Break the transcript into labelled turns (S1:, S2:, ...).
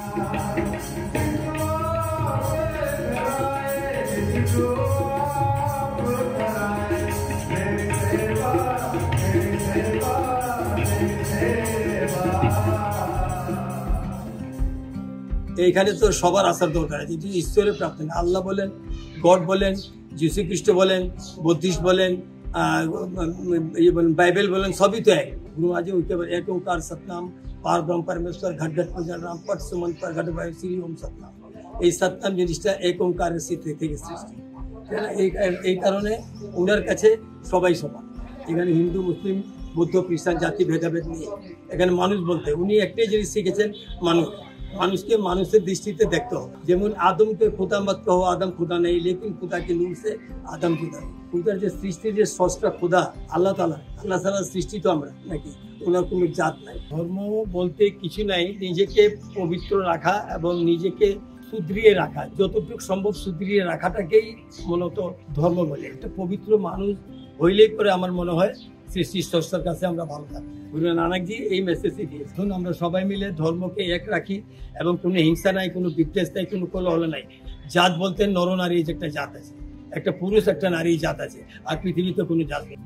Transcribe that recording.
S1: এইখানে তো সবার আসার দরকার আছে, এটি ঈশ্বরের প্রার্থনা। আল্লাহ বলেন, গড বলেন, যীশু খ্রিস্ট বলেন, বুদ্ধিস্ট বলেন, बाइबल बोलें सभी तो है। गुरु आज एक ओंकार सतनाम पार ब्रह्म परमेश्वर घट घट पूजन राम पट सुमन पर घट भाई श्री ओम सतनाम। এই সতনাম জিনিসটা এক ওঙ্কারের থেকে সৃষ্টি। এই কারণে ওনার কাছে সবাই সমান। এখানে হিন্দু মুসলিম বৌদ্ধ খ্রিস্টান জাতি ভেদাভেদ নেই। এখানে মানুষ বলতে উনি একটাই জিনিস শিখেছেন, মানুষকে মানুষের দৃষ্টিতে দেখতে হবে। যেমন আদমকে खुदा मत कहो, आदम खुदा नहीं लेकिन खुदा के नूर से आदम खुदा। खुदाর যে সৃষ্টির যে স্রষ্টা खुदा আল্লাহ তাআলা, আল্লাহ তাআলার সৃষ্টি তো আমরা নাকি, ওনার কোনো জাত নাই। ধর্ম বলতে কিছু নাই, নিজেকে পবিত্র রাখা এবং নিজেকে সুদৃঢ় রাখা, যতটুকু সম্ভব সুদৃঢ় রাখাটাকেই মূলত ধর্ম বলে। একটা পবিত্র মানুষ হইলেই করে আমার মনে হয় সৃষ্টি স্রষ্টার কাছে আমরা ভালো থাকি। গুরু নানকজি এই মেসেজই দিয়েছেন, আমরা সবাই মিলে ধর্মকে এক রাখি এবং কোনো হিংসা নাই, কোনো বিদ্বেষ নাই, কোনো কলহ নাই। জাত বলতে নরনারী একটা জাত আছে, একটা পুরুষ একটা নারী জাত আছে, আর পৃথিবীতে কোনো জাত নেই।